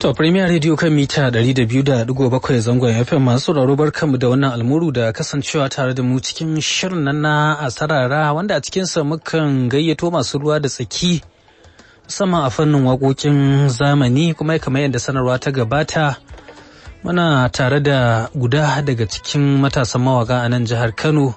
To Premier Radio kan mita 200.7 zangon FM masu sauraro barkanmu da wannan almuru da kasancewa tare da mu cikin shirin nan na Asarara wanda a cikinsa mukan gayyato masu ruwa da tsaki musamman a fannin waƙoƙin zamani kuma kamar yadda sanarwa ta gabata muna tare da guda daga cikin matasan mawaƙa a nan jihar Kano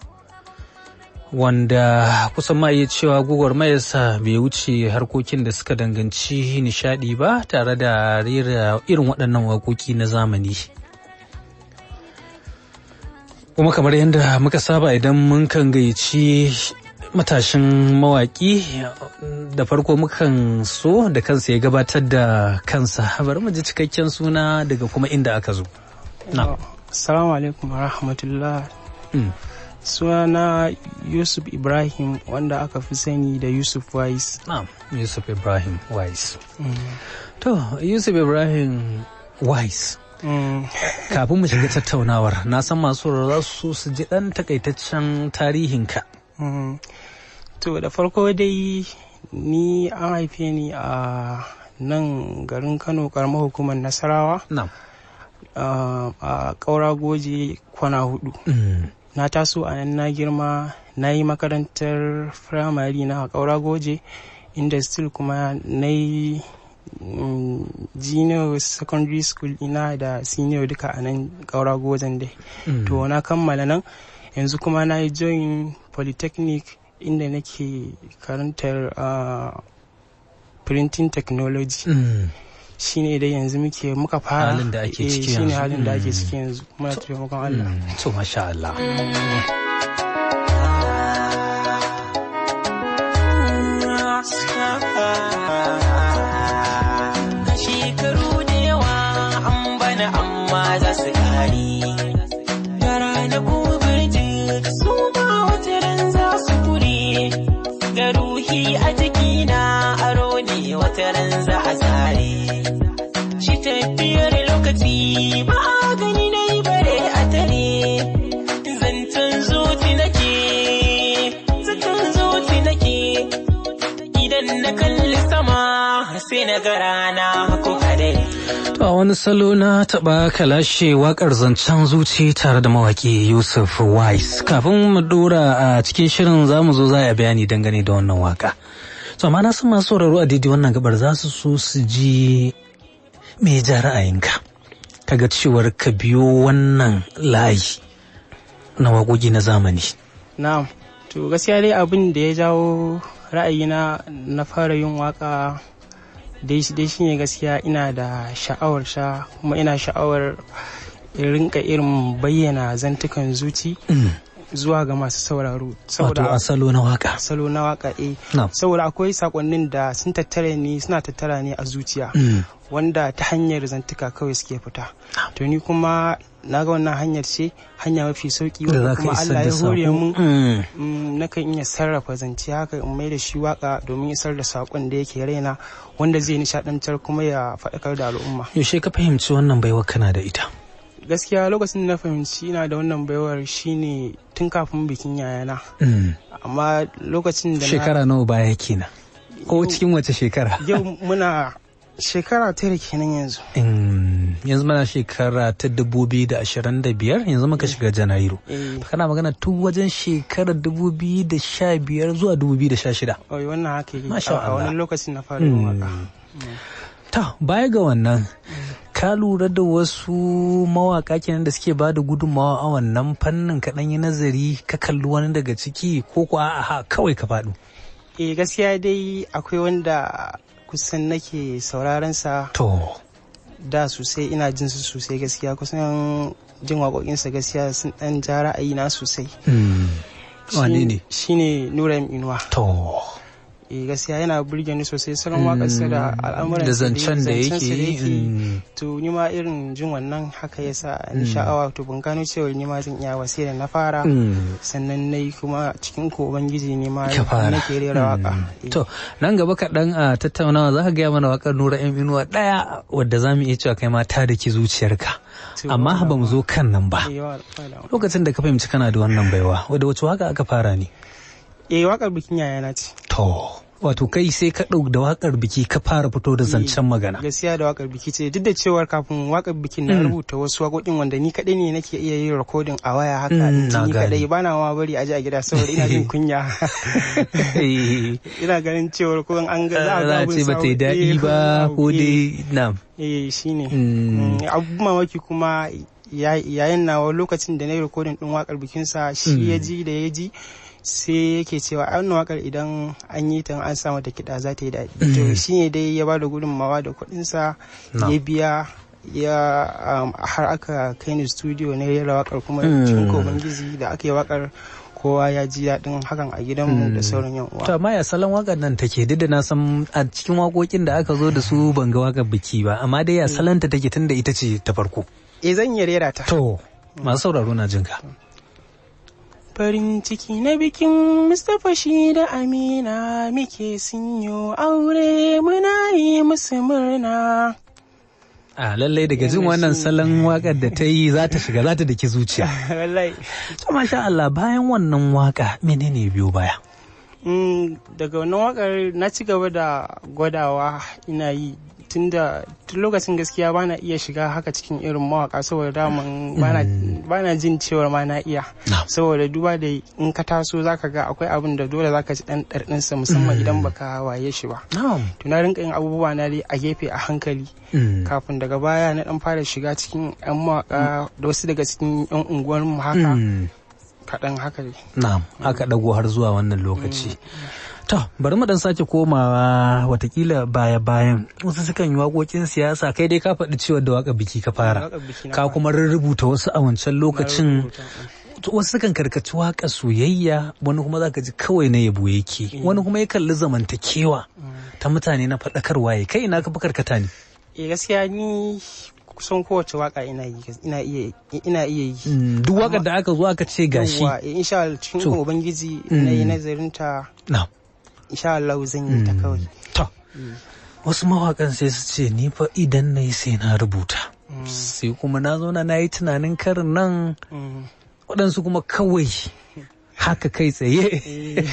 wanda kusan ma iya cewa gwagwarmayarsa bai wuce harkokin da suka danganci nishadi ba tare da rera irin waɗannan waƙoƙi na zamani. Kuma kamar yadda muka saba idan mun kan gayyaci matashin mawaƙi da farko mukan so da kansa ya gabatar da kansa. Bari mu ji cikakken suna daga kuma inda aka zo. Assalamu alaikum wa rahmatullah. Sunana Yusuf Ibrahim wanda aka fi sani da Yusuf Wise. Yusuf Ibrahim Wise. To, Yusuf Ibrahim Wise. Kafin mu shiga tattaunawar, na san masu za su ji ɗan takaitaccen tarihinka. To, da farko dai ni an haife ni a nan garin Kano, karamar hukumar Nasarawa. A Ƙaura Goje kwana 4. Na taso a nan na girma, na yi makarantar firamare na Ƙaura Goje, inda still kuma na yi junior secondary school ina da senior duka a nan Ƙaura Gojen dai. To na kammala nan, yanzu kuma na yi join polytechnic inda nake karantar printing technology. Shine dai yanzu muka fara halin da ake ciki yanzu. Shine halin da ake ciki yanzu. Muna taimakon Allah. To masha Allah. Shekaru da yawa an bana amma za su kare. Gara na gobe su ma wata ran za su kure. Da ruhi a jikina aro ne wata ran za a zare. Shi tafiyar lokaci ba a gani na yi bare a tare. Zancen zuci nake idan na kalli sama sai na ga rana ko kadai. To a wani salo na taɓa kalashe waƙar zancen zuci tare da mawaƙi Yusuf Wise. Kafin mu dora a cikin shirin za mu zo za a bayani dangane da wannan waƙa. To amma na san masu sauraro a daidai wannan gabar za su so su ji me ja ra'ayinka kaga cewar ka biyo wannan layi na waƙoƙi na zamani. Na'am, to gaskiya dai abin da ya jawo ra'ayina na fara yin waka dai shine gaskiya ina da sha'awar sha kuma ina sha'awar rinka irin bayyana zantukan zuci zuwa ga masu sauraro. Wato a salo na waka. Salo na waka saboda akwai sakonnin da suna tattara ne a zuciya wanda ta hanyar zantuka kawai suke fita. To ni kuma na ga wannan hanyar ce hanya mafi sauki wanda kuma Allah ya hore mun nakan iya sarrafa zance haka in mai da shi waka domin isar da sakon da yake raina wanda zai nishadantar kuma ya faɗakar da al'umma. Yaushe ka fahimci wannan baiwa kana da ita? Gaskiya lokacin da na fahimci ina da wannan baiwar shine tun kafin bikin yayana. Amma lokacin da shekara nawa baya kenan? Ko cikin wace shekara? Yau muna shekara 9 kenan yanzu. Yanzu mana shekara ta 2025 yanzu muka shiga Janairu. Kana magana tun wajen shekarar 2015 zuwa 2016. Oi wannan haka yi. Masha Allah. A wani lokacin na fara yin waka. Ta baya ga wannan ka lura da wasu mawaka kenan da suke ba da gudunmawa a wannan fannin kaɗan yi nazari ka kalli wani daga ciki ko ko a'a kawai ka faɗo? Gaskiya dai akwai wanda kusan nake sauraron sa. To. Da sosai ina jin su sosai gaskiya kusan jin waƙoƙinsa gaskiya sun ɗan ja ra'ayina sosai. Wane ne? Shine Nura Inuwa. To. Gaskiya yana burge ni sosai salon waƙarsa da al'amuran da zancen da yake to ni ma irin jin wannan haka yasa ni sha'awa to ban gano cewa ni ma zan iya wasi da na fara sannan nayi kuma cikin ko ubangiji ne ma nake rera waka. To nan gaba kaɗan a tattaunawa za ka gaya mana waƙar Nura Inuwa ɗaya wadda za mu iya cewa kai ma ta da ki zuciyarka amma ba mu zo kan nan ba lokacin da ka fahimci kana da wannan baiwa wadda wace waka aka fara ne? Waƙar bikin yayana ce. To Wato kai sai ka ɗau da waƙar biki ka fara fito da zancen magana. Gaskiya da waƙar biki ce, duk da cewar kafin waƙar bikin na rubuta wasu waƙoƙin wanda ni kaɗai ne nake iya yin recording a waya haka ni kaɗai, bana ma bari a ji a gida saboda ina jin kunya. Ina ganin cewar ko an ga za a ga abin ba ta yi daɗi ba ko dai na. Shine. Abu mamaki kuma yayin nawa lokacin da na yi recording ɗin waƙar bikinsa shi ya ji da ya ji sai yake cewa a wannan wakar idan an yi ta an samu da kiɗa za ta yi daɗi. To shi ne dai ya ba da gudunmawa da kuɗinsa ya biya har aka kai ni studio na rera wakar kuma cikin Ubangiji da aka yi wakar kowa ya ji daɗin hakan a gidanmu da sauran yan uwa. To amma ya salon wakar nan take, duk da na san a cikin wakokin da aka zo da su ban ga wakar biki ba, amma dai ya salanta take tunda ita ce ta farko. Zan yi rera ta. To masu sauraro na jinka. Farin ciki na bikin Mustapha shi da Amina muke sinyo aure muna yi musu murna. Lallai daga jin wannan salon wakar da ta yi za ta shiga, za ta daki zuciya. Wallahi. To masha Allah, bayan wannan waka menene biyo baya? Daga wannan wakar na ci gaba da gwadawa ina yi tun lokacin gaskiya bana iya shiga haka cikin irin mawaka saboda daman bana jin cewar ma na iya, saboda duba da in ka taso zaka ga akwai abin da dole zaka ji dan ɗarɗinsa musamman idan baka waye shi ba. To na rinka yin abubuwa na dai a gefe a hankali kafin daga baya na dan fara shiga cikin yan mawaka da wasu daga cikin yan unguwar mu haka kaɗan haka ne. Na'am, aka dago har zuwa wannan lokaci. To, bari mu dan sake komawa watakila baya-bayan. Wasu sukan yi waƙoƙin siyasa, kai dai ka faɗi cewa da waƙar biki ka fara. Ka kuma rubuta wasu a wancan lokacin. Wasu sukan karkaci waƙar soyayya, wani kuma za ka ji kawai na yabo yake. Wani kuma ya kalli zamantakewa ta mutane na faɗakarwa ya kai ina ka fi karkata ne. Gaskiya ni kusan kowace waka ina iya yi. Duk wakar da aka zo aka ce gashi. Insha Allah cikin Ubangiji na yi nazarin ta. Insha Allah zan yi ta kawai. To, wasu mawakan sai su ce ni fa idan na yi sai na rubuta. Sai kuma na zo na yi tunanin karin nan waɗansu kuma kawai haka kai tsaye.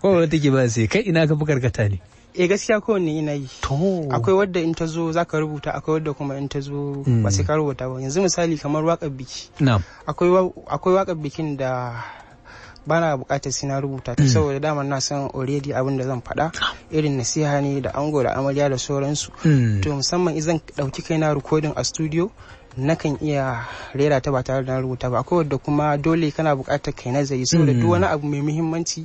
Wadda take ba sai kai ina ka fi karkata ne. Gaskiya kowanne ina yi. Akwai wadda in ta zo za ka rubuta, akwai wadda kuma in ta zo ba sai ka rubuta ba. Yanzu misali kamar waƙar biki. Akwai waƙar bikin da bana buƙatar sai na rubuta ta saboda dama na san already abin da zan faɗa irin nasiha ne da ango da amarya da sauransu. To musamman idan ɗauki kai na recording a studio nakan iya rera ta ba tare da na rubuta ba. Akwai wadda kuma dole kana buƙatar kai nazari saboda duk wani abu mai muhimmanci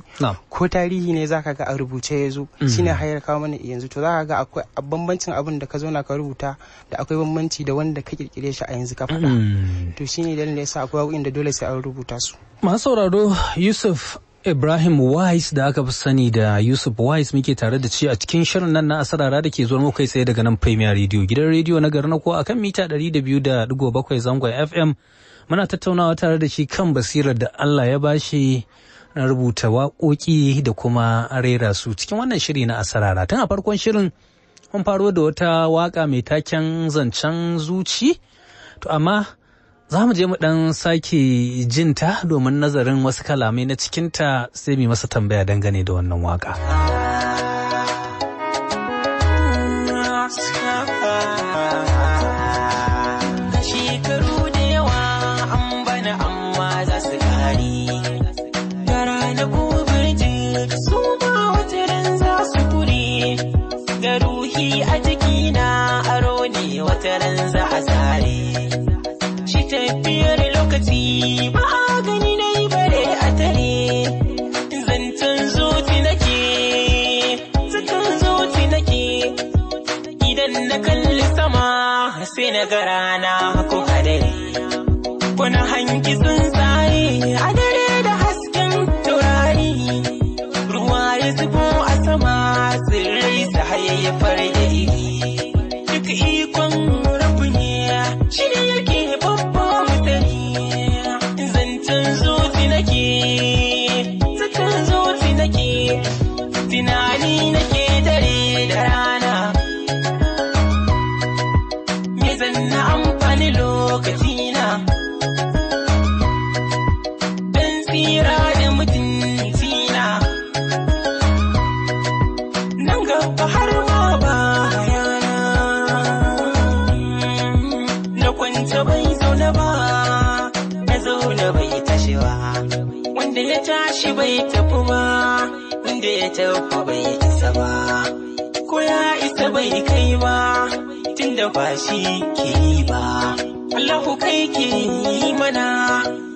ko tarihi ne zaka ga a rubuce ya zo shine hayar kawo mana yanzu. To zaka ga akwai bambancin abin da ka zauna ka rubuta da akwai bambanci da wanda ka kirkire shi a yanzu ka faɗa. To shine dalilin da yasa akwai waƙoƙin da dole sai an rubuta su. Masu sauraro, Yusuf Ibrahim Wise da aka fi sani da Yusuf Wise muke tare da ci a cikin shirin nan na Asarara da ke zuwa muku kai tsaye daga nan Premier Radio, gidan rediyo na garin ko akan mita 200.7 zangon FM. Muna tattaunawa tare da shi kan basirar da Allah ya bashi na rubuta waƙoƙi da kuma rera su cikin wannan shiri na Asarara. Tun a farkon shirin mun faro da wata waƙa mai taken zancen zuci, to amma za mu je mu ɗan sake jinta domin nazarin wasu kalamai na cikinta sai mu masa tambaya dangane da wannan waka. Shekaru da yawa an bana amma za su kari, gara na gobe su ma wata ran za su kure, ga ruhi a jikina aro ne wata ran za a zare. Tafiyar lokaci ba a gani na yi bare a tare, zancen zuci nake, idan na kalli sama sai na ga rana ko hadari, wani hangi tsuntsaye a dare da hasken taurari, ruwa ya zubo a sama tsirrai su hayayyafar da iri, duk ikon rabu ne shi ne yake tunani nake dare da rana, me zan na amfani lokacina don tsira da mutuncina, kwanta bai zaune ba, na zaune bai tashi ba, wanda ya tashi bai tafi ba, wanda ya tafi bai isa ba, ko ya isa bai kai ba, tunda ba shi ke yi ba. Allahu kai ke yi mana,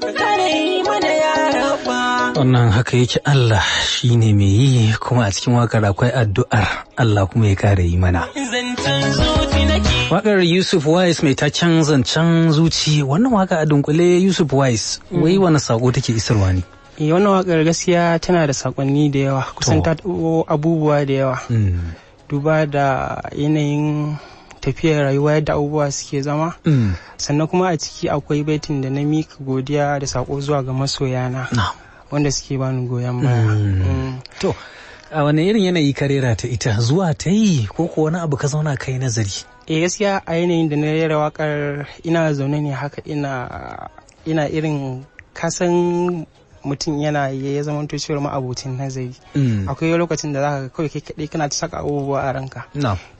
ka kare yi mana ya Rabba. Wannan haka yake, Allah shine mai yi, kuma a cikin wakar akwai addu'ar Allah kuma ya kare yi mana. Zancen zuci nake. Wakar Yusuf Wise mai taken zancen zuci, wannan waka a dunkule Yusuf Wise wai wani sako take isarwa ne? Wannan wakar gaskiya tana da sakonni da yawa, kusan ta abubuwa da yawa. Duba da yanayin tafiyar rayuwa yadda abubuwa suke zama. Sannan kuma a ciki akwai baitin da na mika godiya da sako zuwa ga masoyana wanda suke bani goyon baya. To, a wani irin yanayi ka rera ta ita, zuwa ta yi ko wani abu ka zauna kai nazari? Gaskiya a yanayin da na rera wakar ina zaune ne haka ina irin kasan mutum yana ya zama to cewar ma'abocin nazari. Akwai lokacin da zaka kawai kai kaɗai kana ta saka abubuwa a ranka.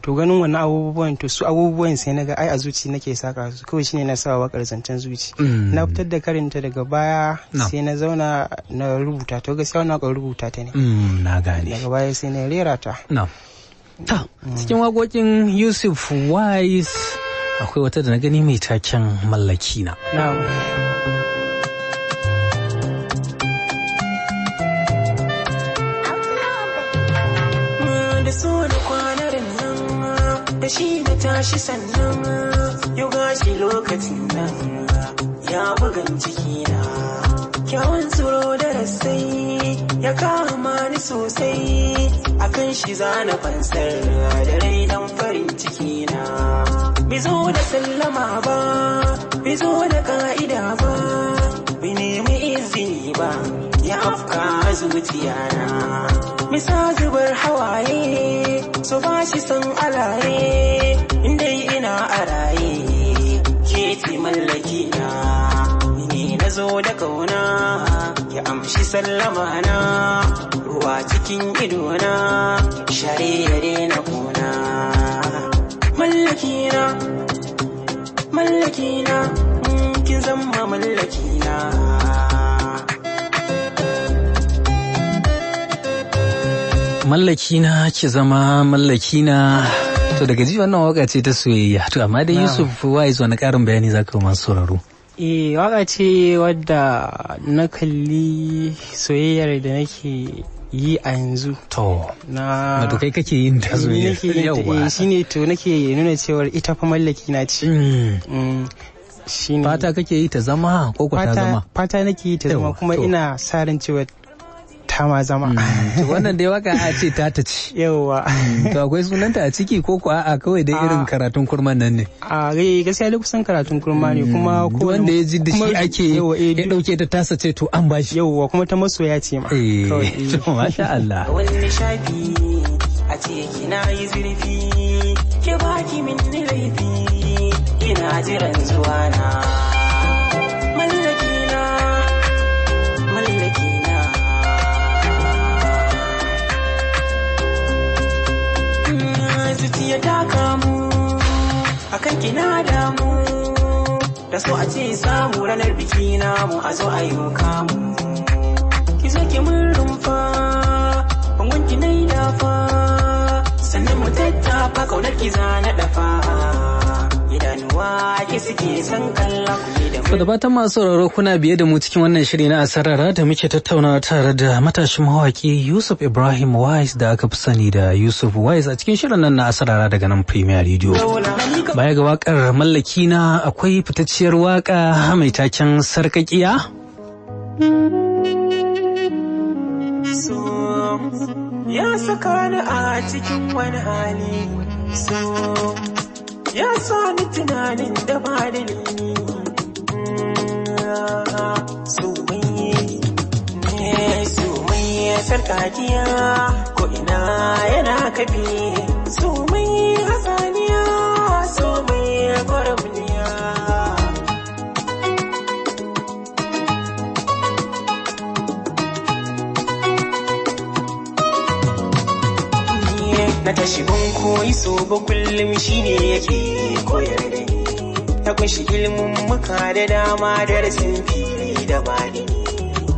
To ganin wannan abubuwan, to su abubuwan sai naga ai a zuci nake saka su, kawai shine na sa wakar zancen zuci. Na fitar da karinta daga baya sai na zauna na rubuta, to gaskiya wannan wakar rubuta ta ne. Na gane. Daga baya sai na rera ta. Ta cikin waƙoƙin Yusuf Wise akwai wata da na gani mai taken mallaki na. Da so da kwanarin nan, da shi na tashi sannan, yau gashi lokacin nan ya bugan cikina. Kyawun tsoro da rasai ya kama ni sosai, akan shi zana fansar da rai dan farin cikina. Bai zo da sallama ba, bai zo da ka'ida ba, bai nemi izini ba, ya afka zuciyana. Misa zubar hawaye, so ba shi san alaye, inda ina a raye, ke ce mallaki na. Ni na zo da kauna, ya amshi sallama na, ruwa cikin idona, share ya daina kuna. Mallaki na, mallaki na, kin zama mallaki na. Mallaki na ki zama mallaki na. To daga ji wannan waka ce ta soyayya. To amma dai Yusuf Wise wani karin bayani zaka yi masu sauraro? Waka ce wadda na kalli soyayyar da nake yi a yanzu. To, wato kai kake yin ta soyayya. Shine to nake nuna cewar ita fa mallaki na ce. Fata kake yi ta zama ko ta zama? Fata nake yi ta zama, kuma ina sa ran cewa ta ma zama. Wannan dai waka a ce ta ci. Yawwa. To akwai sunanta a ciki ko kuwa a kawai dai irin karatun kurman nan ne? Gaskiya dai kusan karatun kurma ne, kuma wanda ya ji da shi ake ya dauke ta tasa ce to an bashi. Yawwa, kuma ta masoya ce ma. To masha Allah. Wani shafi a ce kina yi zurfi, ke baki min laifi, ina jiran zuwa na. Mallaki na, mallaki na. Zuciya ta kamu, akan kina damu, da so a ce samu ranar biki namu a zo a yi kamu. Ki zo ki mun rumfa, bangon ki nai dafa, sannan mu tattafa kaunar ki zana dafa. Idanuwa ki suke san kallon ku da da fatan masu sauraro kuna biye da mu cikin wannan shiri na Asarara da muke tattaunawa tare da matashin mawaki Yusuf Ibrahim Wise da aka fi sani da Yusuf Wise a cikin shirin nan na Asarara daga nan Premier Radio. Baya ga wakar mallaki na akwai fitacciyar waka mai taken sarkakiya. Ya saka ni a cikin wani hali, so ya sa ni tunanin da ba dalili. So mai sarkakiya ko ina yana kafi, so mai hatsaniya, so mai gwarabniya. Na tashi ban koyi so ba kullum shine yake koyar da ni, ta mishi ilimin muka da dama darasin fili da bani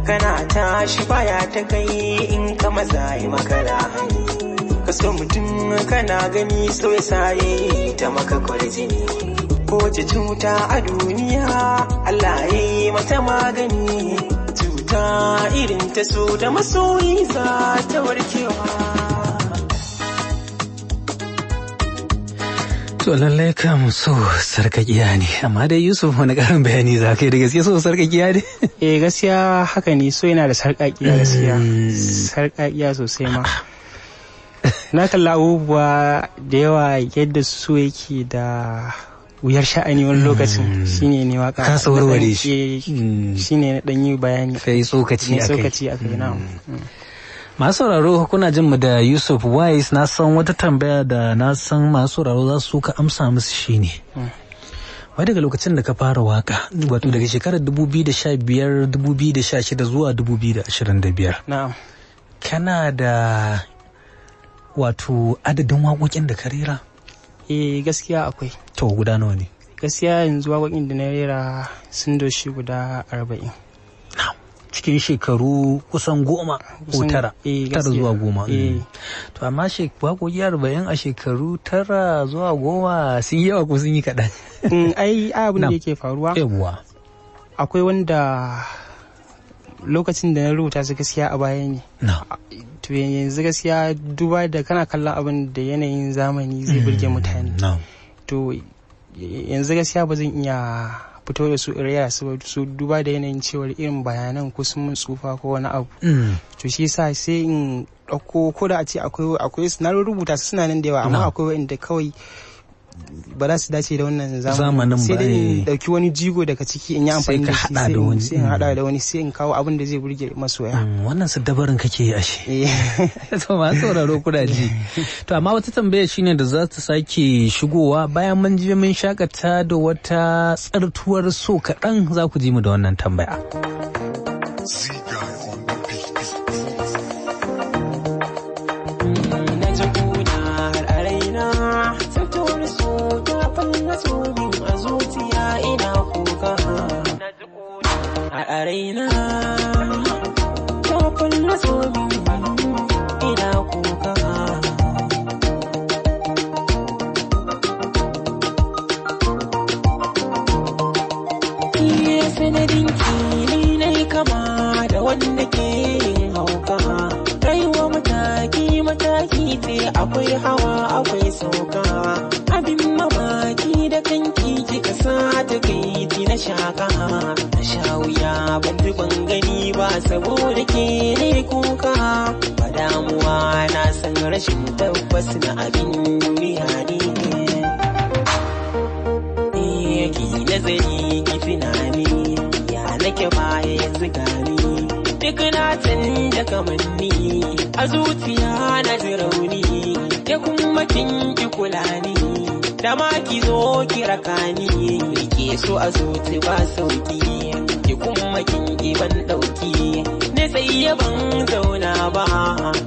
kana tashi baya ta kai in ka maza yi maka lahani ka so mutum kana gani so ya saye ta maka kwarjini ko ce cuta a duniya Allah ya yi mata magani cuta irin ta so da masoyi za ta warkewa. To lallai kam so sarkakiya ne, amma dai Yusuf wani karin bayani za ka yi da gaske so sarkakiya ne? Gaskiya haka ne, so yana da sarkakiya gaskiya, sarkakiya sosai ma. Na kalla abubuwa da yawa yadda so yake da wuyar sha'ani wani lokacin shine ne waka. Ka saurare shi. Shine na ɗan yi bayani. Kai tsokaci akai. Tsokaci akai na. Masu sauraro kuna jin mu da Yusuf Wise, na san wata tambaya da na san masu sauraro za su ka amsa musu shine. Wai daga lokacin da ka fara waka, wato daga shekarar 2015, 2016 zuwa 2025. Na'am. Kana da wato adadin waƙoƙin da ka rera? Gaskiya akwai. To guda nawa ne? Gaskiya yanzu waƙoƙin da na rera sun doshi guda 40. Cikin shekaru kusan 10 ko 9 zuwa 10. To amma waƙoƙi 40 a shekaru 9 zuwa 10 sun yawa ko sun yi kaɗan? Ai abin da yake faruwa. Akwai wanda lokacin da na rubuta su gaskiya a baya ne. To yanzu gaskiya duba da kana kallon abin da yanayin zamani zai burge mutane. To yanzu gaskiya ba zan iya fito da su irya su duba da yanayin cewar irin bayanan ko sun mun tsufa ko wani abu. To shi yasa sai in ɗauko ko da a ce akwai na rubuta su suna nan da yawa amma akwai wanda kawai ba za su dace da wannan zamanin sai dai in dauki wani jigo daga ciki in yi amfani da shi sai in hada da wani sai in kawo abin da zai burge masoya. Wannan su dabarin kake yi ashe. To ma sauraro kuna ji. To amma wata tambaya shine da za ta sake shigowa bayan mun je mun shakata da wata tsartuwar so kaɗan za ku ji mu da wannan tambaya. A raina kafin na so ina kuka Iye sanadin kili na kama da wanda ke yin hauka rayuwa mataki ce akwai hawa akwai sauka abin mamaki da kanki kika sa ta kai na shaka na sha wuya ban gani ba saboda ke ne kuka ba damuwa na san rashin tabbas na abin duniya ne ki nazari ki tunani ya nake baya yanzu gani duk na canja kamanni a zuciya na ji rauni ya kuma kin ki kula ni da ma ki zo ki raka ni rike so a zuci ba sauki ki kuma kin ki ban dauki ne sai ban zauna ba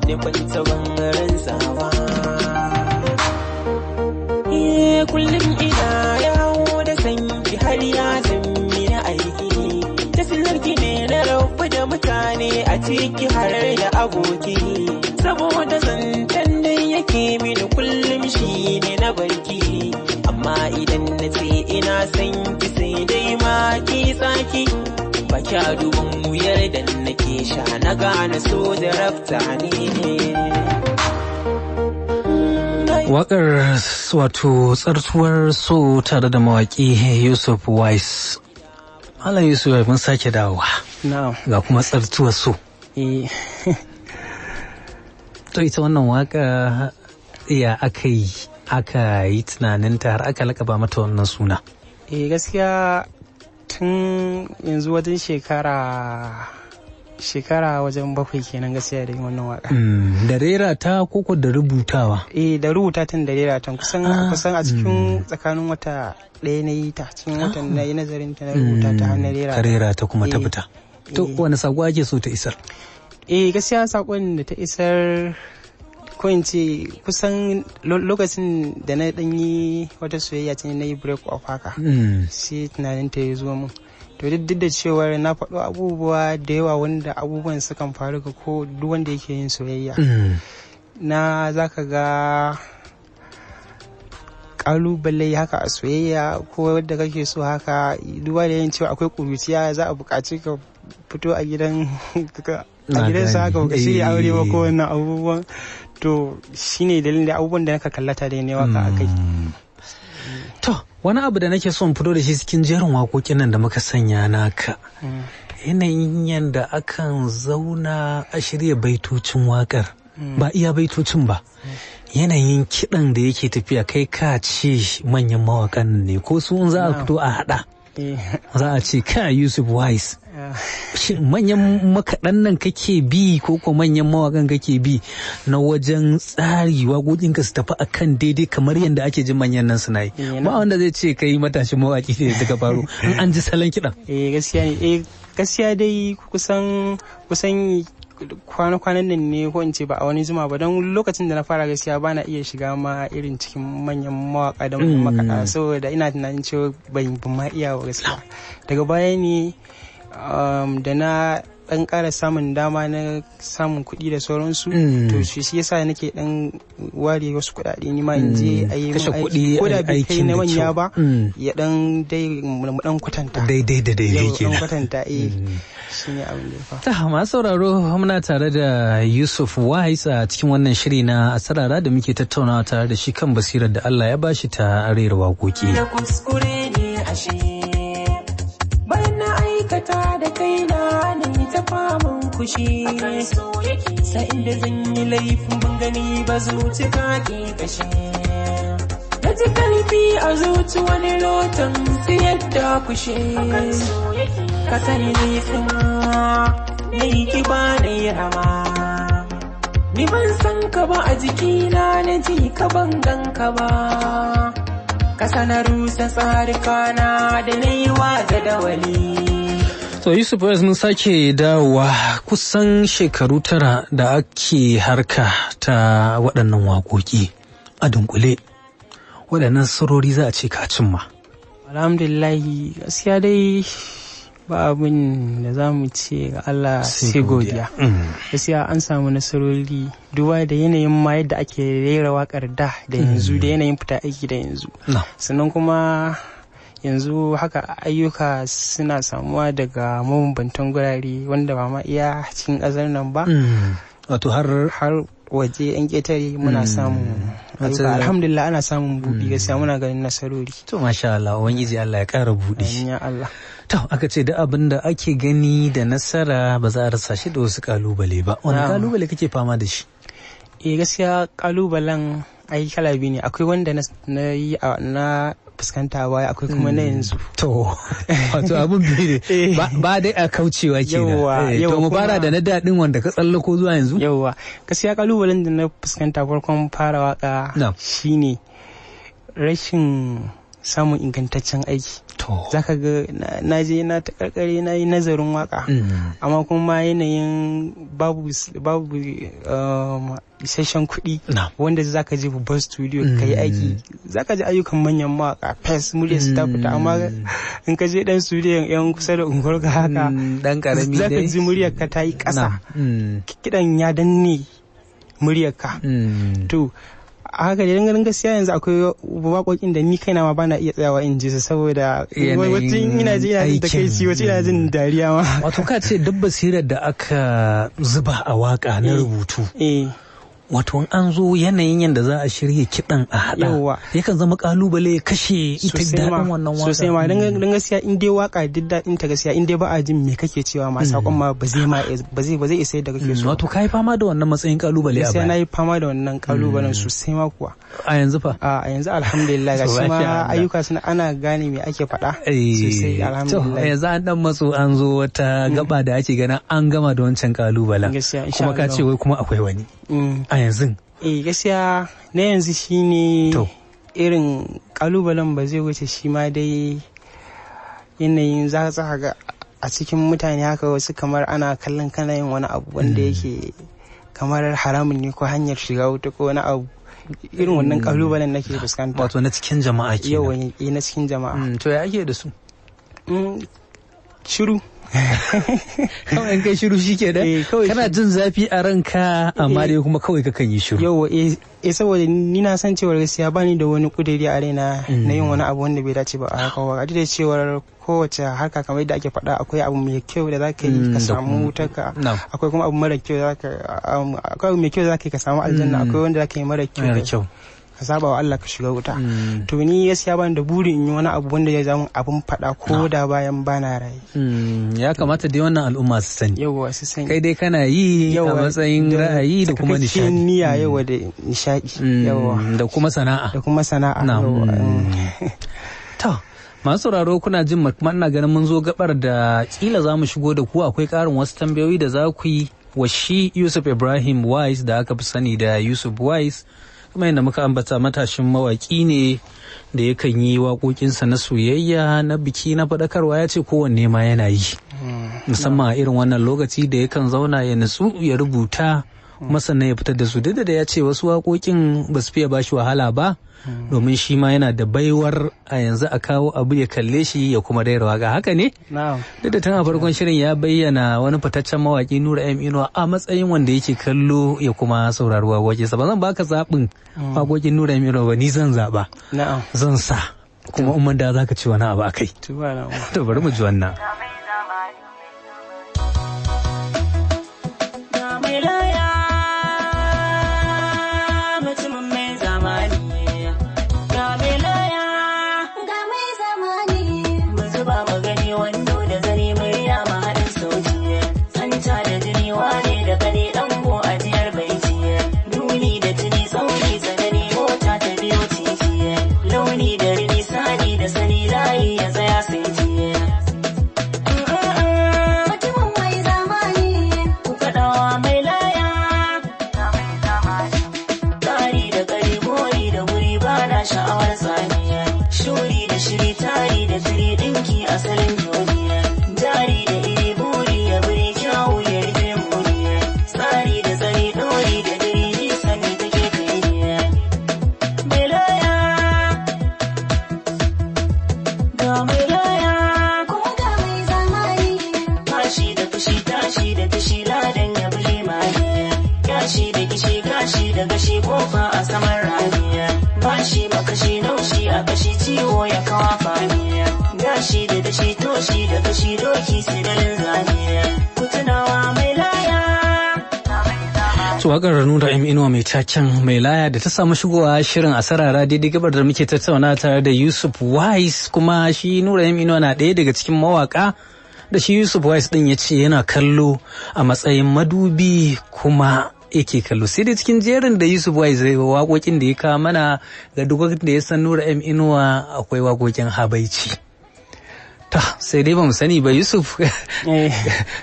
ne kwanta ban ransa ba kullum ina yawo da sanki har ya zammi na aiki ta sinarki ne na rabu da mutane a ciki har da aboki saboda zantan da yake mini kullum shi ne na barki amma idan na ce ina san ki sai dai ma ki tsaki ba kya dubin wuyar da nake sha na gane so da rafta ne. Waƙar wato tsartuwar so tare da mawaƙi Yusuf Wise. Malam Yusuf mun sake dawowa. Ga kuma tsartuwar so. To ita wannan waƙa ya aka yi tunaninta har aka lakaba mata wannan suna. Gaskiya tun yanzu wajen shekara wajen 7 kenan gaskiya da yin wannan waka. Da rera ta koko da rubutawa? Da rubuta tun da rera ta kusan a cikin tsakanin wata ɗaya na yi ta cikin watan na yi nazarin ta na rubuta ta har na rera ta. Ka rera ta kuma ta fita. To wani sako ake so ta isar? Gaskiya sakon da ta isar ko in ce kusan lokacin da na yi wata soyayya ce na yi break off haka sai tunanin ta ya zo min. To duk da cewar na faɗo abubuwa da yawa wanda abubuwan sukan faru ga ko duk wanda yake yin soyayya na zaka ga kalubale haka a soyayya ko wadda kake so haka duba da yin cewa akwai kuruciya za a buƙaci ka fito a gidan sa haka ka shirya aure ba ko wannan abubuwan. To shine dalilin da abubuwan da naka kallata da ne waka akai. To wani abu da nake son fito da shi cikin jerin waƙoƙin nan da muka sanya naka yanayin yanda akan zauna a shirya baitocin waƙar ba iya baitocin ba yanayin kiɗan da yake tafiya kai ka ce manyan mawaƙan ne ko su za a fito a haɗa za a ce ka Yusuf Wise shin manyan makaɗan nan kake bi ko manyan mawaƙan kake bi na wajen tsari waƙoƙinka su tafi akan daidai kamar yadda ake jin manyan nan suna yi ba wanda zai ce kai matashin mawaƙi ne daga faru in an ji salon kiɗan. Gaskiya dai kusan kwana-kwanan nan ne ko in ce ba a wani zuma ba don lokacin da na fara gaskiya ba na iya shiga ma irin cikin manyan mawaka da makaɗa saboda ina tunanin cewa ban ma iya wa gaskiya. Daga baya ne da na ɗan ƙara samun dama na samun kuɗi da sauransu to shi yasa nake ɗan ware wasu kuɗaɗe ni ma in je a yi aiki ko da bai kai na manya ba ya ɗan dai mu ɗan kwatanta daidai da daidai kenan kwatanta shi ne abin da ya fa. Ta masu sauraro muna tare da Yusuf Wise a cikin wannan shiri na Asarara da muke tattaunawa tare da shi kan basirar da Allah ya bashi ta rera waƙoƙi. Da kuskure ne ashe bayan na aikata da kaina ne ta faman kushi sa'in da zan yi laifin ban gani ba zuci ka ke kashe na ji karfi a zuci wani lotan sai yadda kushe ka sani laifin na yi kiba na yi rama ni ban san ka ba a jikina na ji ka ban gan ka ba kasa na rusa tsarikana da na yi wa jadawali. So Yusuf mun sake dawowa kusan shekaru 9 da ake harka ta waɗannan waƙoƙi a dunkule waɗannan sarori za a ce ka cimma. Alhamdulillahi gaskiya dai ba abin da za mu ce ga Allah sai godiya. Gaskiya an samu nasarori duba da yanayin ma yadda ake rera waƙar da yanzu da yanayin fita aiki da yanzu. Sannan kuma yanzu haka ayyuka suna samuwa daga mabambantan gurare wanda ba ma iya cikin ƙasar nan ba. Wato har waje yan ƙetare muna samun ayyuka. Alhamdulillah ana samun buɗi gaskiya muna ganin nasarori. To masha Allah ubangiji Allah ya ƙara buɗi. Ya Allah. To aka ce da abin da ake gani da nasara ba za a rasa shi da wasu kalubale ba. Wani kalubale kake fama da shi? Gaskiya kalubalen ai kala biyu ne. Akwai wanda na yi na fuskanta baya akwai kuma na yanzu. To wato abin biyu ne ba dai a kaucewa kenan. To mu fara da na daɗin wanda ka tsallako zuwa yanzu? Yawwa gaskiya kalubalen da na fuskanta farkon fara waka shine rashin samun ingantaccen aiki. Zaka ga na je na ta karkare na yi nazarin waka amma kuma yanayin babu isasshen kuɗi wanda zaka je babban studio ka yi aiki zaka ji ayyukan manyan mawaka fes murya su ta fita amma in ka je dan studio yan kusa da unguwar ka haka dan karami dai zaka ji muryar ka ta yi ƙasa kidan ya danne muryar ka to haka da ganin gaskiya yanzu akwai waƙoƙin da ni kaina ma bana iya tsayawa in ji su saboda wacin ina jin takaici wacin ina jin dariya ma. Wato ka ce duk basirar da aka zuba a waka na rubutu wato an zo yanayin yadda za a shirya kiɗan a haɗa yakan zama kalubale kashe ita daɗin wannan waka. Sosai ma don gaskiya in dai waka duk daɗin ta gaskiya in dai ba a jin me kake cewa ma sakon ma ba zai isa yadda kake so. Wato kai fama da wannan matsayin kalubale a baya. Gaskiya na yi fama da wannan kalubalen sosai ma kuwa. A yanzu fa? A yanzu alhamdulillah gashi ma ayyuka suna ana gane me ake faɗa. Sosai alhamdulillah. Yanzu an dan matso an zo wata gaba da ake ganin an gama da wancan kalubalen. Kuma ka ce wai kuma akwai wani. A yanzu? Gaskiya na yanzu shine irin kalubalen ba zai wuce shi ma dai yanayin za ga a cikin mutane haka wasu kamar ana kallon kana yin wani abu wanda yake kamar haramun ne ko hanyar shiga wuta ko wani abu irin wannan kalubalen nake fuskanta. Wato na cikin jama'a kenan. Yawa na cikin jama'a. To ya ake da su? Shiru. Kawai in kai shiru shi ke da? Kana jin zafi a ranka amma dai kuma kawai kakan yi shiru. Yawa saboda ni na san cewar gaskiya bani da wani kudiri a raina na yin wani abu wanda bai dace ba a harkar waka. Duk da cewar kowace harka kamar yadda ake faɗa akwai abu mai kyau da zaka yi ka samu wutarka, akwai kuma abu mara kyau akwai abu mai kyau da zaka yi ka samu aljanna, akwai wanda zaka yi mara kyau ka saba wa Allah ka shiga wuta. To ni gaskiya bani da burin in yi wani abu wanda ya zama abun faɗa ko da bayan bana raye. Ya kamata dai wannan al'umma su sani. Yawa su sani. Kai dai kana yi a matsayin ra'ayi da kuma nishadi. Niyya yawa da nishadi. Yawa. Da kuma sana'a. Da kuma sana'a. To, masu sauraro kuna jin ina ganin mun zo gabar da kila za mu shigo da ku akwai ƙarin wasu tambayoyi da za ku yi wa shi Yusuf Ibrahim Wise da aka fi sani da Yusuf Wise. Kuma yadda muka ambata matashin mawaƙi ne da yakan yi waƙoƙinsa na soyayya na biki na faɗakarwa ya ce kowanne ma yana yi musamman a irin wannan lokaci da yakan zauna ya nutsu ya rubuta kuma sannan ya fitar da su duk da ya ce wasu waƙoƙin ba su fiye ba shi wahala ba domin shi ma yana da baiwar a yanzu a kawo abu ya kalle shi ya kuma daira waka haka ne? Duk da tun a farkon shirin ya bayyana wani fitaccen mawaƙi Nura M Inuwa a matsayin wanda yake kallo ya kuma saurari waƙoƙinsa. Ba zan baka zaɓin waƙoƙin Nura M Inuwa ba, ni zan zaɓa. Zan sa kuma umman da za ka ci wani abu a kai. To bari mu ji wannan. Waƙar Nura M Inuwa mai taken mai laya da ta samu shigowa shirin a sarara daidai gabar da muke tattauna tare da Yusuf Wise, kuma shi Nura M Inuwa na ɗaya daga cikin mawaka da shi Yusuf Wise ɗin ya ce yana kallo a matsayin madubi kuma yake kallo. Sai dai cikin jerin da Yusuf Wise zai waƙoƙin da ya kawo mana ga duk da ya san Nura M Inuwa akwai waƙoƙin habaici. Sai dai ba mu sani ba Yusuf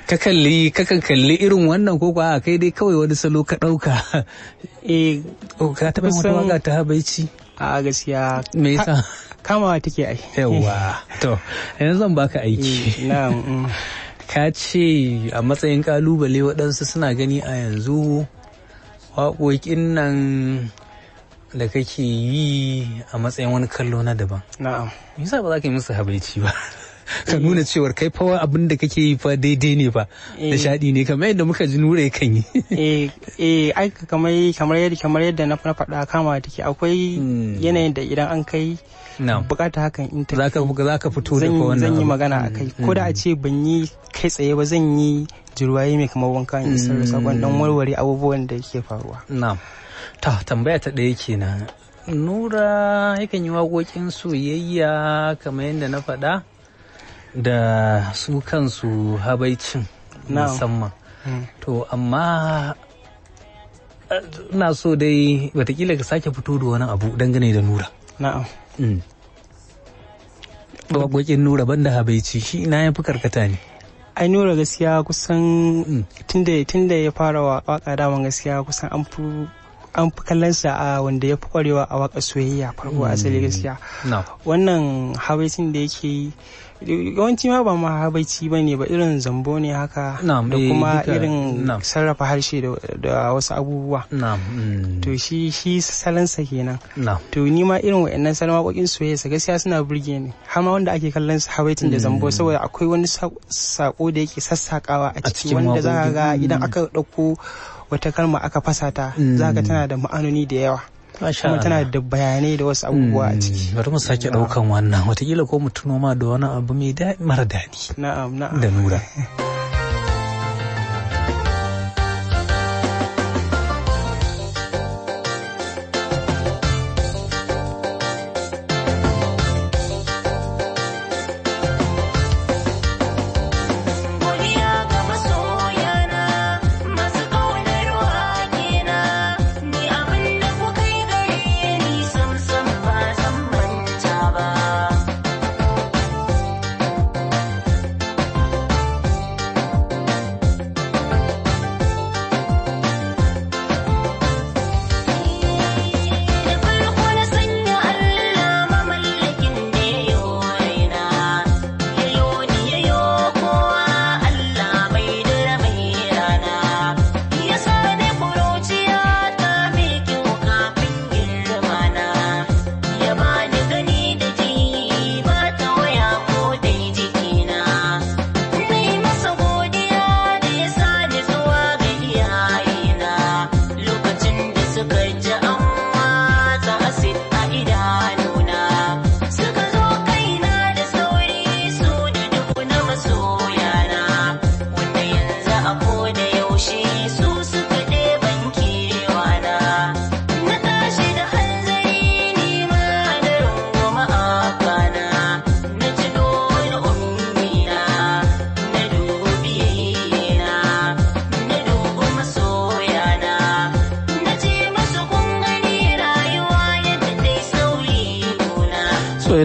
kakan kalli irin wannan ko kuwa kai dai kawai wani salo ka ɗauka. Ka taɓa wata waka ta habaici? A gaskiya me yasa? Kamawa take ai. Yawwa to yanzu zan baka aiki. Ka ce a matsayin kalubale waɗansu suna gani a yanzu waƙoƙin nan da kake yi a matsayin wani kallo na daban. Na'am. Me yasa ba za ka yi musu habaici ba? Ka nuna cewar kai fa abin da kake yi fa daidai ne fa, nishaɗi ne kamar yadda muka ji Nura kan yi. Ai kamar yadda na faɗa kama take akwai yanayin da idan an kai bukata hakan in ta zaka fito da wannan zan yi magana akai ko da a ce ban yi kai tsaye ba zan yi jirwaye mai kamar wanka in isar da sakon dan warware abubuwan da yake faruwa. Na'am. Tambaya ta ɗaya kenan. Nura yakan yi waƙoƙin soyayya kamar yadda na faɗa da su kansu habaicin musamman. To amma ina so dai watakila ka sake fito da wani abu dangane da Nura. Na'am. Waƙoƙin Nura banda habaici shi ina ya fi karkata ne? Ai Nura gaskiya kusan tunda ya fara waka daman gaskiya kusan an fi an fi kallon sa a wanda ya fi kwarewa a waƙar soyayya farko asali gaskiya. Wannan habaicin da yake yi yawanci ma ba ma habaici ba ne ba, irin zambo ne haka da kuma irin sarrafa harshe da wasu abubuwa. To shi salansa kenan. To ni ma irin wa'annan salon waƙoƙin soyayya gaskiya suna burge ni, har ma wanda ake kallon sa habaicin da zambo saboda akwai wani sako da yake sassakawa a ciki wanda za ka ga idan aka ɗauko wata kalma aka fasa ta za ka tana da ma'anoni da yawa. Kuma tana da bayanai da wasu abubuwa a ciki. Bari mu sake ɗaukan wannan watakila ko mu tuno ma da wani abu mai mara daɗi. Na'am. Da Nura.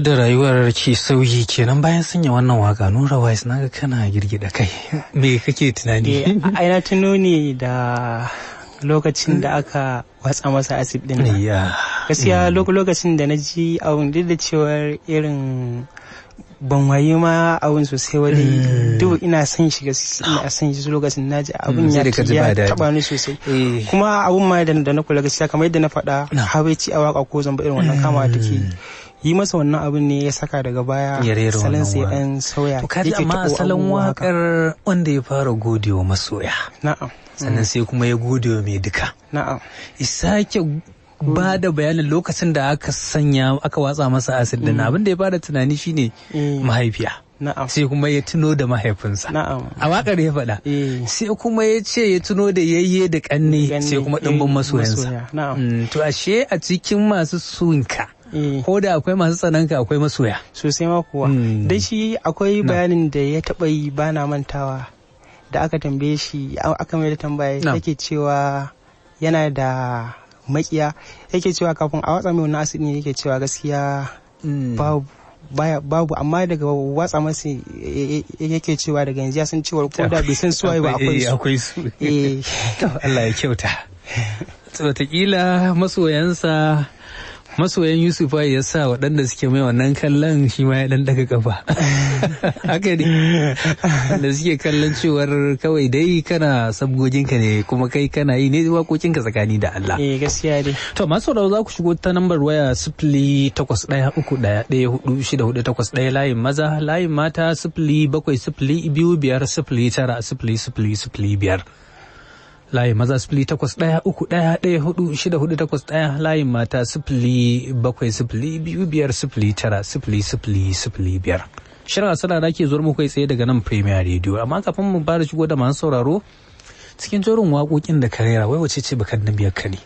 Da rayuwar ke sauyi kenan bayan sanya wannan waka. Nura Wise, naga kana girgida kai, me kake tunani? Ai na tuno ne da lokacin da aka watsa masa acid din nan. Gaskiya lokacin da na ji abun duk da cewar irin ban waye ma abun sosai wani duk ina son shi ina son shi lokacin naji abun ya taba ni sosai. Kuma abun ma da na kula gaskiya kamar yadda na faɗa habaici a waka ko zamba irin wannan kama take yi masa wannan abin ne ya saka daga baya salon sai an sauya. To kaji amma salon wakar wanda ya fara godewa masoya. Na'am. Sannan sai kuma ya godewa mai duka. Na'am. Isake ba da bayanin lokacin da aka watsa masa acid din abin da ya fara tunani shine mahaifiya. Na'am. Sai kuma ya tuno da mahaifinsa. Na'am. A wakar ya faɗa. Sai kuma ya ce ya tuno da yayye da kanne sai kuma ɗimbin masoyansa. Na'am. To ashe a cikin masu sunka ko da akwai masu tsananka akwai masoya sosai ma kuwa. Dan shi akwai bayanin da ya taɓa yi bana mantawa da aka tambaye shi aka mai da tambaya yake cewa yana da makiya, yake cewa kafin a watsa mai wannan acid ne yake cewa gaskiya babu amma daga watsa masa yake cewa daga yanzu ya san cewa ko da bai san suwaye ba akwai su. Allah ya kyauta. Wataƙila masoyan Yusuf ya sa waɗanda suke mai wannan kallon shi ma ya ɗan daga kafa. Haka ne da suke kallon cewar kawai dai kana sabgoginka ne kuma kai kana yi ne waƙoƙinka tsakani da Allah. Gaskiya dai. To masu sauraro za ku shigo ta lambar waya 0813146481 layin maza, layin mata 070250090005. layin maza 0813114481 layin mata 0702509005. Shirin asala da ke zuwa muku kai tsaye daga nan Premier Radio, amma kafin mu fara shigo da masu sauraro cikin jerin waƙoƙin da ka rera wai wace ce bakan nan biyar ka ne?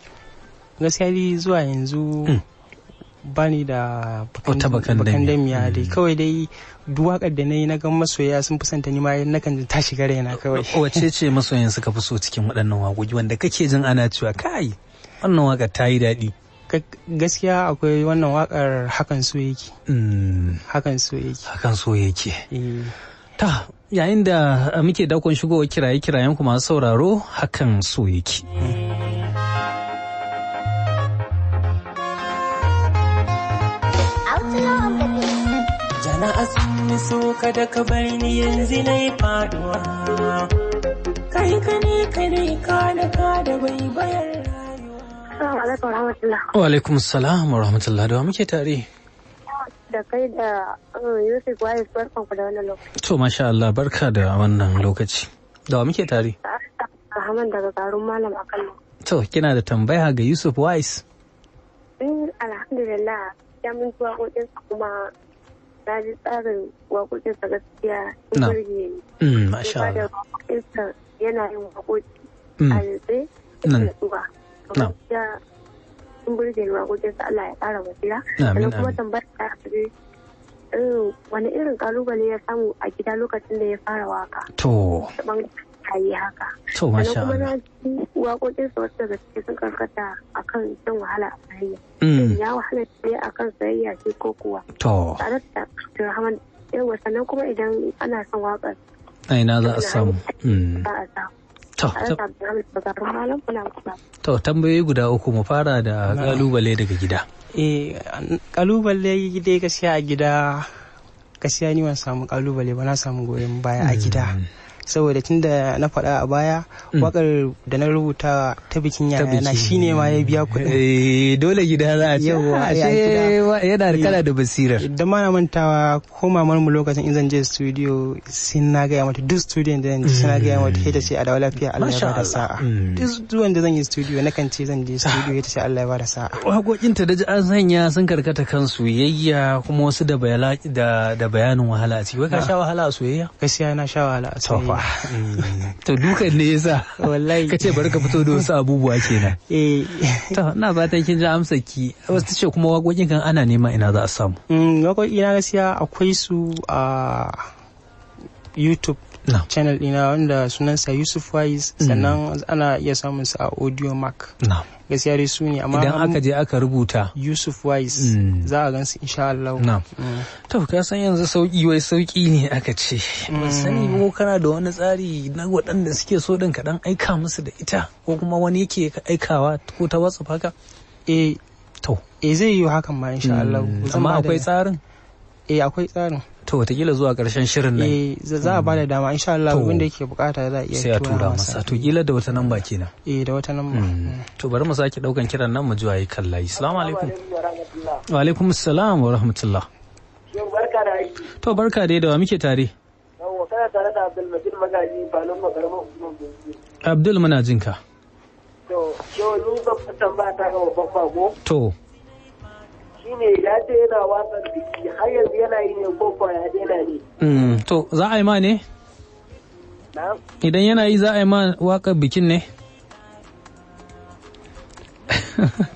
Gaskiya dai zuwa yanzu bani da bakan damiya dai, kawai dai duwakar da na yi na gan masoya sun fi santa ni ma na kan ta shiga raina kawai. Wace ce masoyan suka fi so cikin waɗannan waƙoƙi wanda kake jin ana cewa kai wannan waƙar ta yi daɗi? Gaskiya akwai wannan waƙar hakan so yake. Hakan so yake. Ta yayin da muke dakon shigowar kirayen ku masu sauraro, hakan so yake. so kada ka bar ni yanzu na yi faduwa kai ka ne ka da bai bayar rayuwa. Assalamu alaikum warahmatullah. Wa alaikum salam wa rahmatullah. Da muke tare? Da kai da Yusuf Wais, barkan ku da wannan lokaci. To masha Allah, barka da wannan lokaci. Da muke tare? Rahman daga garin Malam a Kano. To kina da tambaya ga Yusuf Wais? Alhamdulillah, ya mun ji waƙoƙinsa kuma na ji tsarin waƙoƙinsa gaskiya sun burge ni. Masha Allah. Waƙoƙinsa yana yin waƙoƙi a yanzu da nutsuwa. Gaskiya sun burge ni waƙoƙinsa, Allah ya ƙara wasila. Sannan kuma tambayar ta wani irin ƙalubale ya samu a gida lokacin da ya fara waka. To. Yi haka. To masha Allah. Kuma na ji waƙoƙinsa wasu daga cikin sun karkata akan shan wahala a sayayya. Ya wahala ce akan sayayya ce ko kuwa. To. Tare da Rahman yawa sannan kuma idan ana son waƙar. Aina za a samu. Za a samu. To tambayoyi guda uku mu fara da kalubale daga gida. Kalubale dai gaskiya a gida gaskiya ni ban samu kalubale ba, na samu goyon baya a gida. Saboda tunda na faɗa a baya wakar da na rubuta ta bikin yayana shine ma ya biya kuɗin. Dole gida za a ce yana da kana da basirar. Idan ma na mantawa ko mamar mu lokacin in zan je studio sin na gaya mata duk studio da zan je sai na gaya mata sai ta ce a dawo lafiya Allah ya bada sa'a. Duk wanda zan yi studio na kan ce zan je studio sai ta ce Allah ya bada sa'a. Waƙoƙinta da an sanya sun karkata kan soyayya kuma wasu da bayanin wahala a ciki. Wai ka sha wahala a soyayya? Gaskiya na sha wahala a soyayya. To dukan ne yasa wallahi kace bari ka fito da wasu abubuwa kenan. To ina fatan kin ji amsar ki. Wasu tace kuma waƙoƙin kan ana nema ina za a samu. Waƙoƙi na gaskiya akwai su a YouTube channel ɗina wanda sunansa Yusuf Wais, sannan ana iya samun su a Audio Mac. Gaskiya dai su ne, amma idan aka je aka rubuta Yusuf Wais za a gansu insha Allah. To ka san yanzu sauki ne aka ce. Ban sani ko kana da wani tsari na waɗanda suke so din ka dan aika musu da ita ko kuma wani yake aikawa ko ta WhatsApp haka? Zai yi hakan ma insha Allah. Amma akwai tsarin? Akwai tsarin. To watakila zuwa ƙarshen shirin nan. Za a bada dama insha Allah wanda yake bukata za a iya tura masa. To kila da wata namba kenan. Da wata namba. To bari mu sake daukan kiran nan mu ji waye kallayi. Assalamu alaikum. Wa alaikum assalam wa rahmatullah. Barka da aiki. To barka dai, da wa muke tare? Yawwa kana tare da Abdul Majid Magaji Balon Makarama Usman Bauchi. Abdul muna jin ka. To yau ni ba tambaya ta ga babban bago. To shine ya ce yana wasan biki har yanzu yana yi ne ko kuwa ya daina ne. To za a yi ma ne? Idan yana yi za a yi ma waƙar bikin ne?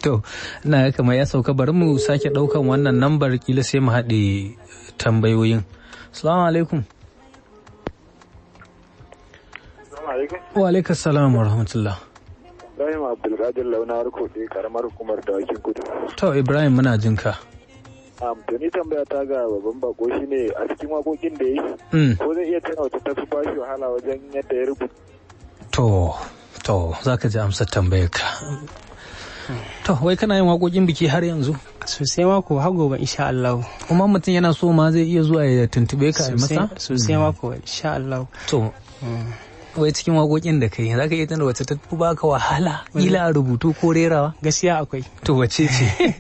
To na kamar ya sauka, bari mu sake ɗaukan wannan lambar kila sai mu haɗe tambayoyin. Assalamu alaikum. Wa alaikum salam wa rahmatullah. Ibrahim Abdulkadir Launa Harkoɗe, karamar hukumar Dawakin Kudu. To Ibrahim muna jin ka. To ni tambaya ta ga babban bako shine a cikin waƙoƙin da yi ko zai iya tana wata tafi bashi wahala wajen yadda ya rubuta. To za ka ji amsar tambayar ka. To wai kana yin waƙoƙin biki har yanzu? Sosai mako har gobe insha Allah. Kuma mutum yana so ma zai iya zuwa ya tuntube ka a masa? Sosai mako insha Allah. To wai cikin waƙoƙin da kai za ka iya tana wata ta baka wahala ila a rubutu ko rerawa? Gaskiya akwai. To wace ce?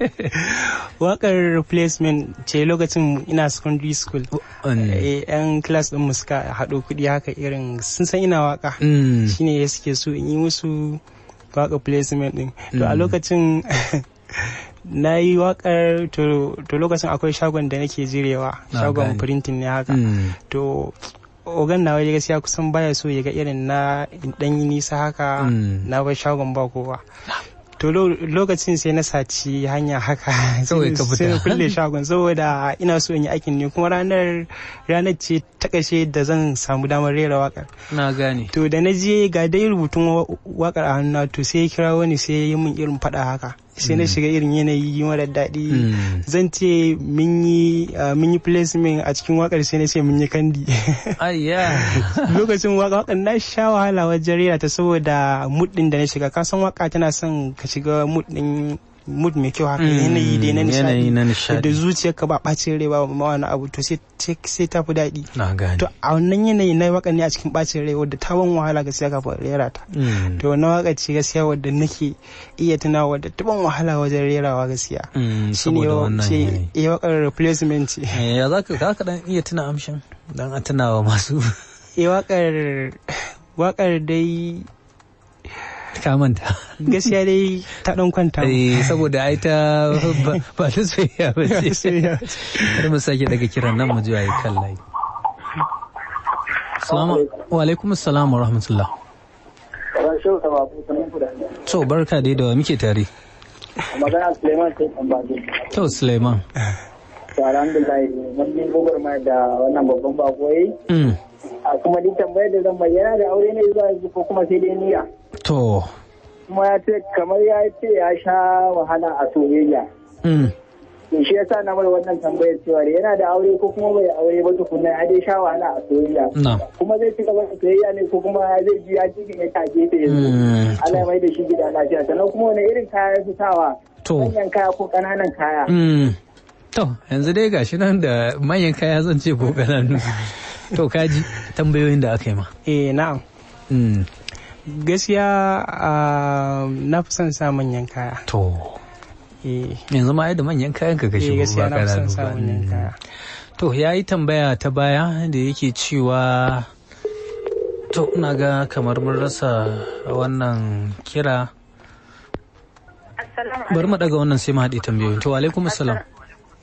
Waƙar replacement ce lokacin ina secondary school. Yan class ɗin mu suka haɗo kuɗi haka irin sun san ina waƙa. Shine ya suke so in yi musu waƙar placement ɗin. To a lokacin na yi waƙar to lokacin akwai shagon da nake jirewa, shagon printing ne haka. To ogan na waje gaskiya kusan baya so ya ga irin na dan yi nisa haka na bar shagon ba kowa. To lokacin sai na saci hanya haka sai na kulle shagon saboda ina so in yi aikin ne kuma ranar ce ta ƙarshe da zan samu damar rera waƙar. Na gane. To da na je ga dai rubutun waƙar a hannu to sai ya kira wani sai ya yi min irin faɗa haka. Sai na shiga irin yanayi mara daɗi. Zan ce mun yi placement a cikin wakar sai na ce mun yi kandi. Lokacin wakar na sha wahala wajen rera ta saboda mood din da na shiga. Ka san waka tana son ka shiga mood din mood mai kyau haka yanayi dai na nishadi da zuciyarka ba bacin rai ba ma wani abu to sai ta fi daɗi. To a wannan yanayi na waka ne a cikin bacin rai wadda ta ban wahala gaskiya kafin rera ta. To wannan waka ce gaskiya wadda nake iya tunawa wadda ta ban wahala wajen rerawa gaskiya. Shine wakar replacement ce. Ya za ka dan iya tuna amshin dan a tunawa masu. Wakar dai ka manta gaskiya dai ta dan kwanta saboda ai ta ba ta soyayya ba ce. Har mu sake daga kiran nan mu ji ai kan layi. Wa alaikum assalam wa rahmatullah. To barka dai da muke tare. Magana Suleiman sai Ambaje. To Suleiman. Alhamdulillah mun yi gogorma da wannan babban bakoyi. A kuma duk tambayar da zan bayyana da aure ne zuwa yanzu ko kuma sai dai niyya. To. Kuma ya ce kamar ya ce ya sha wahala a soyayya. Shi yasa na mai wannan tambayar cewa yana da aure ko kuma bai aure ba tukunna ya dai sha wahala a soyayya. Kuma zai ci gaba da soyayya ne ko kuma zai ji ya cikin ya take ta yanzu. Allah ya mai da shi gida lafiya sannan kuma wani irin kaya ya fi sawa. Manyan kaya ko ƙananan kaya. To yanzu dai gashi nan da manyan kaya zan ce ko ƙananu. To kaji tambayoyin da aka yi ma. Na'am. Gaskiya na fi son sa manyan kaya. To. Yanzu ma da manyan kayan ka kashe gaskiya na fi son sa manyan kaya. To ya yi tambaya ta baya da yake cewa to ina ga kamar mun rasa wannan kira. Bari mu daga wannan sai mu haɗe tambayoyin. To alaikum assalam.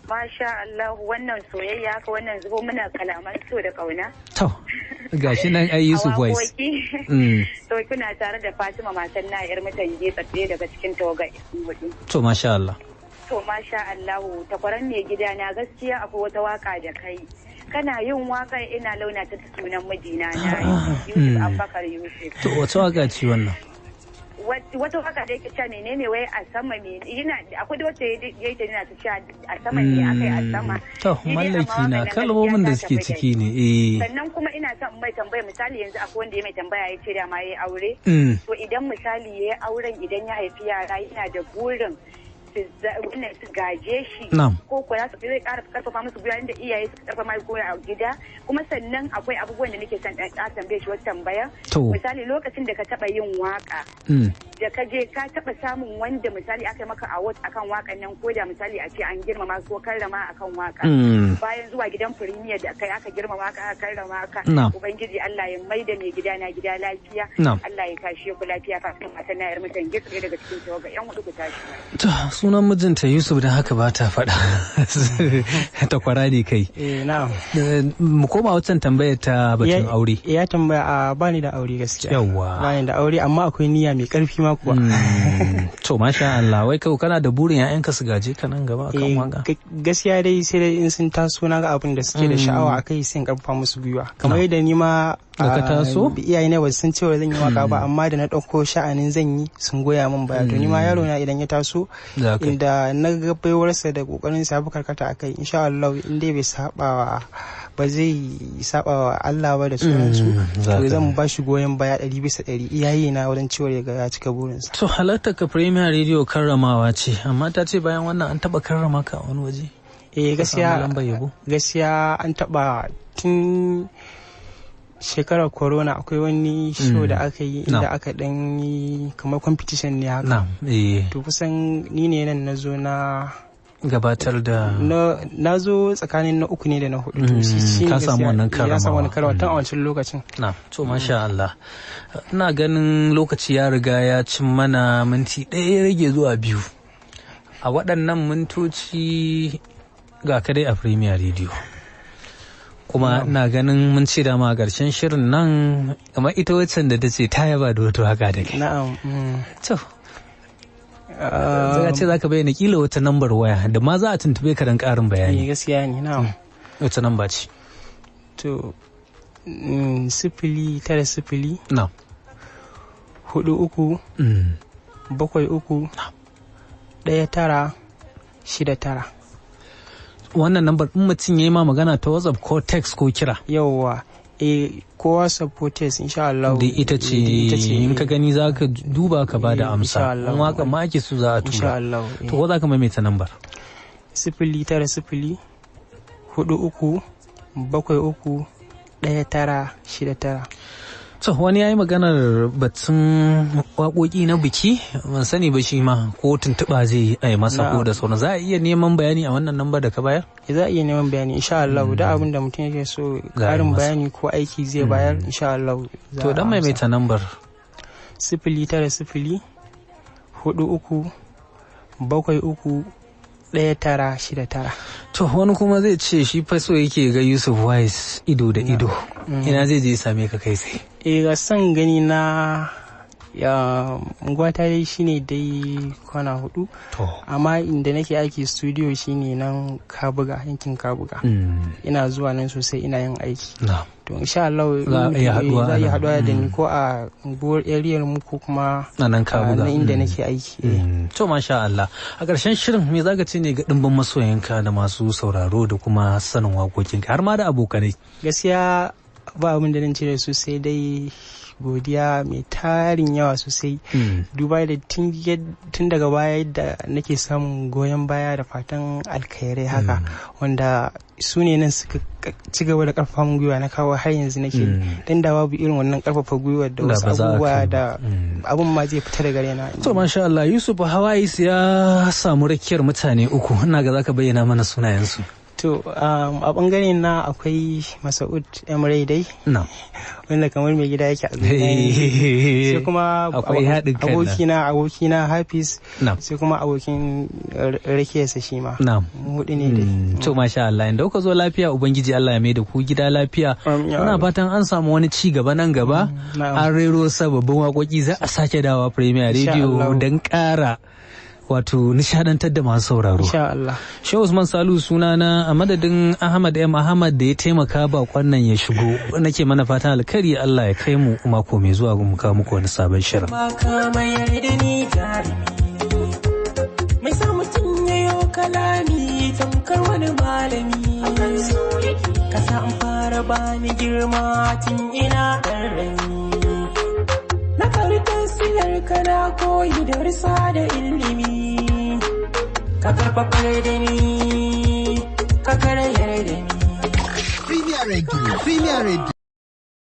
Masha Allah wannan soyayya haka wannan zubo muna kalaman so da kauna. To gashi nan ai Yusuf Voice. To kuna tare da Fatima matan na yar mutan Getsa ɗaya daga cikin tawaga hudu. To masha Allah. To masha Allah takwaran ne gida na gaskiya akwai wata waka da kai. Kana yin waka ina launa ta sunan mijina na Yusuf Abubakar Yusuf. To wata waka ce wannan? Wata waka da yake cewa menene wai a sama me yana akwai da wata yake tana ta cewa a sama ne akai a sama. To mallaki na kalmomin da suke ciki ne sannan kuma ina son mai tambaya misali yanzu akwai wanda ya mai tambaya ya ce da ma yayi aure to idan misali yayi auren idan ya haifi yara yana da burin su gaje shi ko kuwa su zai ƙara karfafa musu gwiwa inda iyaye su karfafa musu gwiwa a gida kuma sannan akwai abubuwan da nake son ɗan tambaye shi wata tambaya misali lokacin da ka taɓa yin waka da ka je ka taɓa samun wanda misali aka maka award akan wakan nan ko da misali a ce an girmama ko karrama akan waka bayan zuwa gidan premier da kai aka girmama ka aka karrama ka ubangiji Allah ya maida mai gida na gida lafiya Allah ya kashe ku lafiya kafin matan na yar mutan gitsa daga cikin tawaga yan hudu ku tashi sunan mijinta Yusuf don haka ba ta faɗa ta kwara ne kai. Mu koma wancan tambayar ta batun aure. Ya tambaya ba ni da aure gaskiya. Yawwa. Ba ni da aure amma akwai niyya mai ƙarfi ma kuwa. To masha Allah wai kai kana da burin ƴaƴanka su gaje ka nan gaba akan waka. Gaskiya dai sai dai in sun taso na ga abin da suke da sha'awa akai sai in ƙarfafa musu gwiwa. Kamar yadda ni ma da ka taso iyaye ne ba sun cewa zan yi waka ba amma da na ɗauko sha'anin zan yi sun goya min baya to ni ma yaro na idan ya taso inda na ga baiwarsa da kokarin sa karkata akai insha Allah in dai bai saba wa Allah ba da sunansu to zan ba shi goyon baya 100% iyaye na wurin cewa ya cika burinsa. To halartar ka Premier Radio karramawa ce amma ta ce bayan wannan an taba karrama ka a wani waje. Gaskiya an taba tun shekarar corona akwai wani show da aka yi inda aka dan yi kamar competition ne haka to kusan ni ne nan na zo na gabatar da na zo tsakanin na uku ne da na hudu to shi ka samu wannan karama ya samu wannan karama tun a wancan lokacin to masha Allah ina ganin lokaci ya riga ya cin mana minti ɗaya rage zuwa 2 a waɗannan mintoci ga kadai a Premier Radio kuma na ganin mun ce dama a ƙarshen shirin nan kamar ita waccan da ta ce ta yaba da wato haka da kai. Na'am. To. Zaka ce zaka bayyana kila wata nambar waya da ma za a tuntube ka dan ƙarin bayani. Gaskiya ne na'am. Wata namba ce. To 0 Na'am. 4 3 7 3 1 9 6 9. Wannan lambar in mutum ya yi ma magana ta WhatsApp ko text ko kira. Yawwa Kowa supporters insha Allah. Da ita ce in ka gani za ka duba ka ba da amsa. In waka ma ake so za a tura. Insha Allah. To ko za ka maimaita lambar? 090 43 73 1969. To wani ya yi maganar batun waƙoƙi na biki, ban sani ba shi ma ko tuntuɓa zai yi masa ko da sauran. Za a iya neman bayani a wannan lambar da ka bayar? Za a iya neman bayani insha Allah. Da abin da mutum yake so ƙarin bayani ko aiki zai bayar insha Allah. To dan maimaita lambar. 090 43 73 1969. To wani kuma zai ce shi fa so yake ga Yusuf Wise ido da ido. Ina zai je same ka kai tsaye. Ga son gani na unguwata dai shine dai kwana 4. Amma inda nake aiki studio shine nan Kabuga, yankin Kabuga. Ina zuwa nan sosai ina yin aiki. To insha Allah za a yi haɗuwa da ni ko a unguwar area mu ko kuma nan Kabuga na inda nake aiki. To masha Allah. A ƙarshen shirin me zaka ce ne ga dimbin masoyanka da masu sauraro da kuma sanin waƙoƙinka har ma da abokanai? Gaskiya ba abin da nan ce da su sai dai godiya mai tarin yawa sosai. Duba da tun daga baya yadda nake samun goyon baya da fatan alkhairai haka wanda su ne nan suka ci gaba da karfafa mun gwiwa na kawo har yanzu nake dan da babu irin wannan karfafa gwiwa da wasu abubuwa da abun ma zai fita daga raina. To masha Allah, Yusuf Wise ya samu rakiyar mutane 3. Ina ga zaka bayyana mana sunayensu. To a bangaren na akwai Masa'ud Emre dai wanda kamar mai gida yake a zuwa. Sai kuma abokina Hafiz, sai kuma abokin rakiyarsa shi ma. Hudu ne dai. To masha Allah, inda kuka zo lafiya Ubangiji Allah ya mai da ku gida lafiya. Muna fatan an samu wani ci gaba nan gaba. An rero sababbin waƙoƙi za a sake dawa Premier Radio don ƙara wato nishadantar da masu sauraro. Insha Allah. Shehu Usman Salu sunana a madadin Ahmad M. Ahmad da ya taimaka bakon nan ya shigo. Nake mana fatan alkhairi Allah ya kai mu mako mai zuwa mu kawo muku wani sabon shirin. Mai sa mutum yayo kalami tamkar wani malami. Kasa an fara bani girma tun ina ƙarami. Na karɓar silar kana koyi da risa da ilimi. Ka karɓar da ni, ka karayar da ni. Premier Radio.